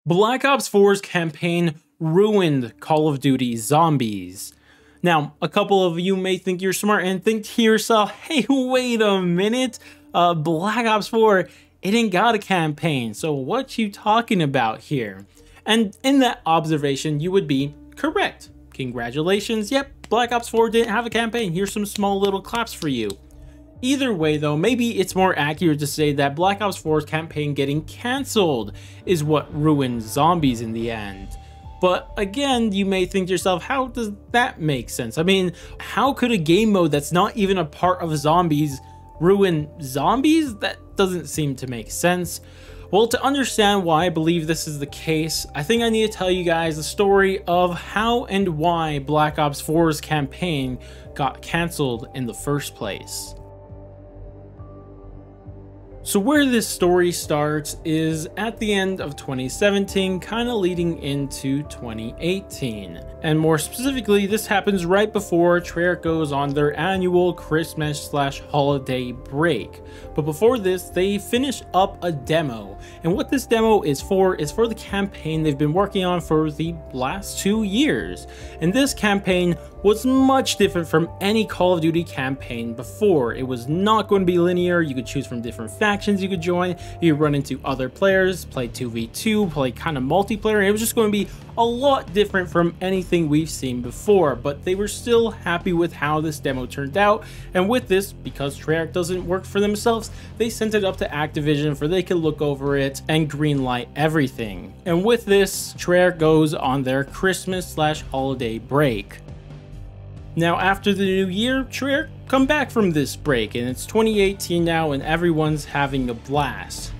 Black Ops 4's campaign ruined Call of Duty Zombies. Now, a couple of you may think you're smart and think to yourself, hey, wait a minute, Black Ops 4, it ain't got a campaign, so what you talking about here? And in that observation, you would be correct. Congratulations, yep, Black Ops 4 didn't have a campaign. Here's some small little claps for you. Either way though, maybe it's more accurate to say that Black Ops 4's campaign getting cancelled is what ruined Zombies in the end. But again, you may think to yourself, how does that make sense? I mean, how could a game mode that's not even a part of Zombies ruin Zombies? That doesn't seem to make sense. Well, to understand why I believe this is the case, I think I need to tell you guys the story of how and why Black Ops 4's campaign got cancelled in the first place. So where this story starts is at the end of 2017, kind of leading into 2018. And more specifically, this happens right before Treyarch goes on their annual Christmas/holiday break. But before this, they finish up a demo. And what this demo is for the campaign they've been working on for the last 2 years. And this campaign was much different from any Call of Duty campaign before. It was not going to be linear. You could choose from different factions you could join. You could run into other players, play 2v2, play kind of multiplayer. It was just going to be a lot different from anything we've seen before, but they were still happy with how this demo turned out. And with this, because Treyarch doesn't work for themselves, they sent it up to Activision for they could look over it and greenlight everything. And with this, Treyarch goes on their Christmas/holiday break. Now, after the new year, Treyarch come back from this break, and it's 2018 now, and everyone's having a blast.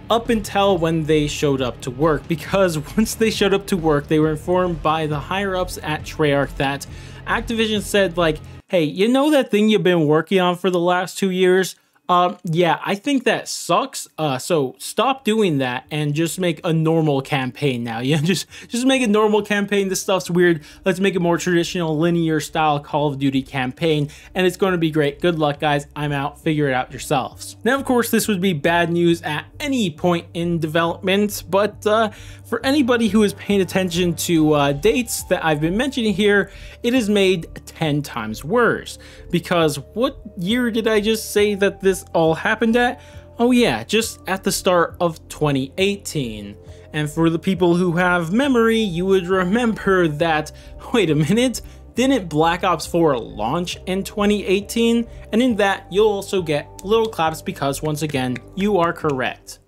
Up until when they showed up to work, because once they showed up to work, they were informed by the higher-ups at Treyarch that Activision said, like, hey, you know that thing you've been working on for the last 2 years? Yeah, I think that sucks. So stop doing that and just make a normal campaign now. Yeah, just make a normal campaign. This stuff's weird. Let's make a more traditional linear style Call of Duty campaign, and it's going to be great. Good luck, guys. I'm out. Figure it out yourselves. Now, of course, this would be bad news at any point in development, but for anybody who is paying attention to dates that I've been mentioning here, it is made 10 times worse. Because what year did I just say that this all happened at? Oh yeah, just at the start of 2018. And for the people who have memory, you would remember that, wait a minute, didn't Black Ops 4 launch in 2018? And in that, you'll also get little claps because once again, you are correct.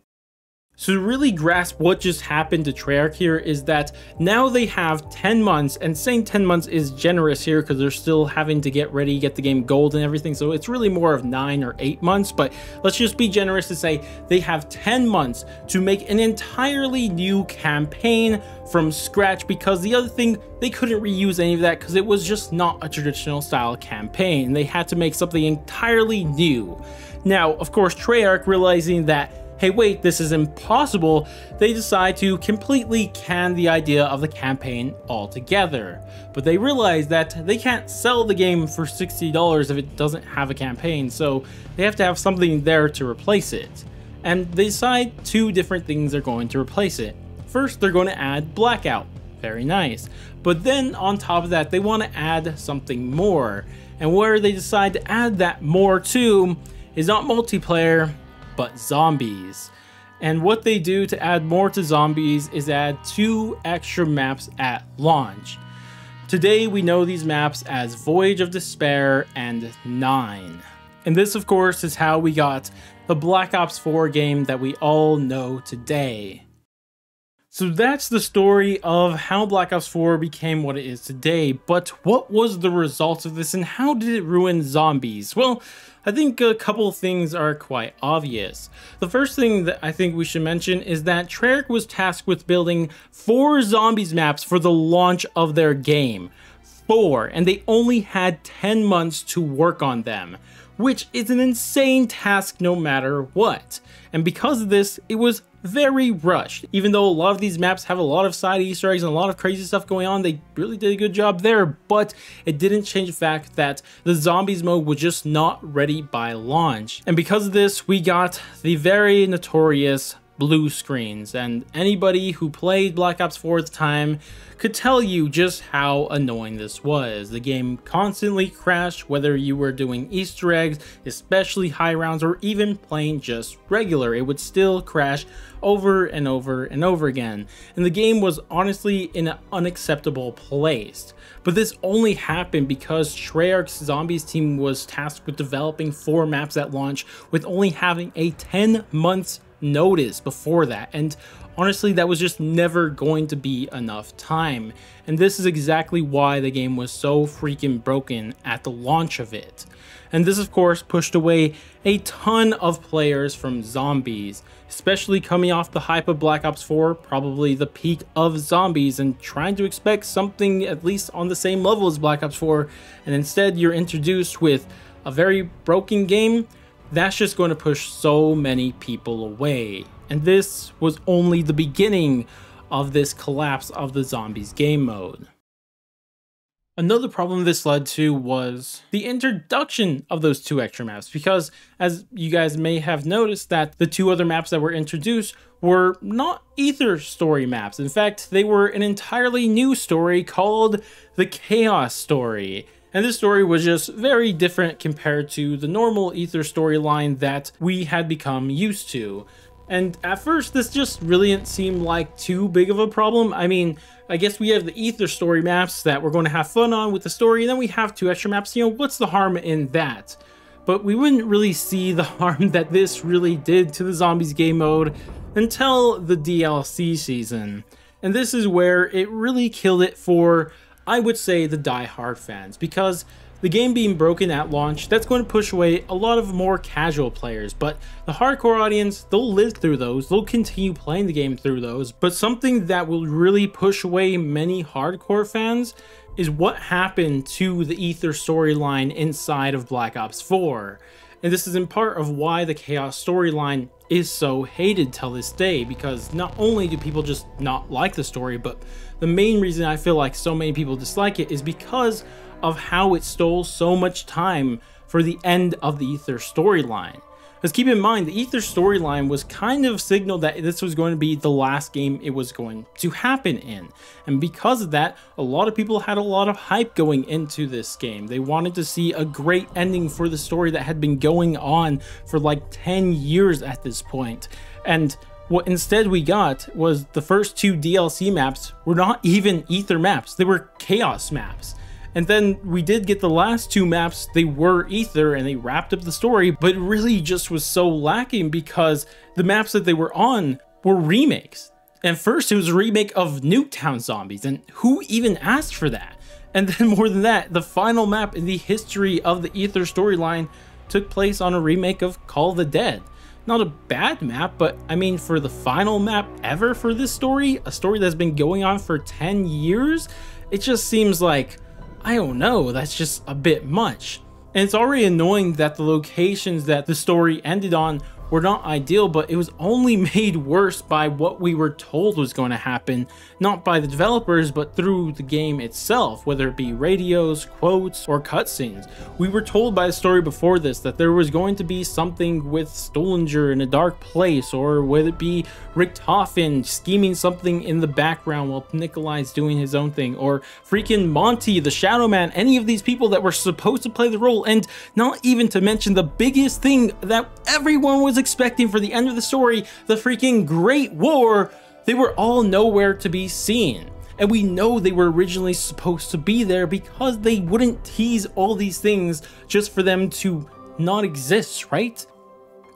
So to really grasp what just happened to Treyarch here is that now they have 10 months, and saying 10 months is generous here because they're still having to get ready, get the game gold and everything, so it's really more of 9 or 8 months, but let's just be generous to say they have 10 months to make an entirely new campaign from scratch, because the other thing, they couldn't reuse any of that because it was just not a traditional style campaign. They had to make something entirely new. Now, of course, Treyarch, realizing that hey wait, this is impossible, they decide to completely can the idea of the campaign altogether. But they realize that they can't sell the game for $60 if it doesn't have a campaign, so they have to have something there to replace it. And they decide 2 different things are going to replace it. First, they're going to add Blackout. Very nice. But then on top of that, they want to add something more. And where they decide to add that more to is not multiplayer, but zombies. And what they do to add more to zombies is add 2 extra maps at launch. Today we know these maps as Voyage of Despair and 9. And this of course is how we got the Black Ops 4 game that we all know today. So that's the story of how Black Ops 4 became what it is today, but what was the result of this and how did it ruin zombies? Well, I think a couple of things are quite obvious. The first thing that I think we should mention is that Treyarch was tasked with building 4 zombies maps for the launch of their game. 4, and they only had 10 months to work on them, which is an insane task no matter what. And because of this, it was very rushed. Even though a lot of these maps have a lot of side Easter eggs and a lot of crazy stuff going on, they really did a good job there, but it didn't change the fact that the zombies mode was just not ready by launch. And because of this, we got the very notorious blue screens, and anybody who played Black Ops 4 at the time could tell you just how annoying this was. The game constantly crashed, whether you were doing Easter eggs, especially high rounds, or even playing just regular. It would still crash over and over and over again, and the game was honestly in an unacceptable place. But this only happened because Treyarch's Zombies team was tasked with developing 4 maps at launch, with only having a 10 months notice before that, and honestly that was just never going to be enough time. And this is exactly why the game was so freaking broken at the launch of it. And this of course pushed away a ton of players from Zombies, especially coming off the hype of Black Ops 4, probably the peak of Zombies, and trying to expect something at least on the same level as Black Ops 4, and instead you're introduced with a very broken game. That's just going to push so many people away. And this was only the beginning of this collapse of the Zombies game mode. Another problem this led to was the introduction of those 2 extra maps, because as you guys may have noticed that the 2 other maps that were introduced were not Ether story maps. In fact, they were an entirely new story called the Chaos story. And this story was just very different compared to the normal Ether storyline that we had become used to. And at first, this just really didn't seem like too big of a problem. I mean, I guess we have the Ether story maps that we're going to have fun on with the story, and then we have 2 extra maps. You know, what's the harm in that? But we wouldn't really see the harm that this really did to the Zombies game mode until the DLC season. And this is where it really killed it for, I would say, the die-hard fans, because the game being broken at launch, that's going to push away a lot of more casual players. But the hardcore audience, they'll live through those, they'll continue playing the game through those. But something that will really push away many hardcore fans is what happened to the Ether storyline inside of Black Ops 4. And this is in part of why the Chaos storyline is so hated till this day, because not only do people just not like the story, but the main reason I feel like so many people dislike it is because of how it stole so much time for the end of the Ether storyline. Because keep in mind, the Ether storyline was kind of signaled that this was going to be the last game it was going to happen in. And because of that, a lot of people had a lot of hype going into this game. They wanted to see a great ending for the story that had been going on for like 10 years at this point. And what instead we got was the first 2 DLC maps were not even Ether maps, they were Chaos maps. And then we did get the last 2 maps, they were Ether and they wrapped up the story, but it really just was so lacking because the maps that they were on were remakes. And first it was a remake of Nuketown Zombies, and who even asked for that? And then more than that, the final map in the history of the Ether storyline took place on a remake of Call of the Dead. Not a bad map, but I mean, for the final map ever for this story, a story that's been going on for 10 years, it just seems like, I don't know, that's just a bit much. And it's already annoying that the locations that the story ended on were not ideal, but it was only made worse by what we were told was going to happen, not by the developers, but through the game itself, whether it be radios, quotes, or cutscenes. We were told by the story before this that there was going to be something with Stolinger in a dark place, or whether it be Richtofen scheming something in the background while Nikolai's doing his own thing, or freaking Monty, the Shadow Man, any of these people that were supposed to play the role, and not even to mention the biggest thing that everyone was expecting for the end of the story, the freaking Great War. They were all nowhere to be seen. And we know they were originally supposed to be there because they wouldn't tease all these things just for them to not exist, right?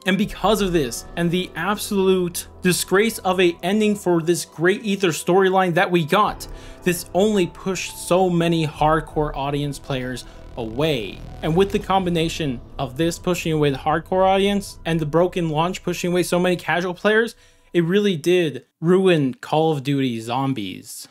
And because of this, and the absolute disgrace of a ending for this great Ether storyline that we got, this only pushed so many hardcore audience players away. And with the combination of this pushing away the hardcore audience and the broken launch pushing away so many casual players, it really did ruin Call of Duty Zombies.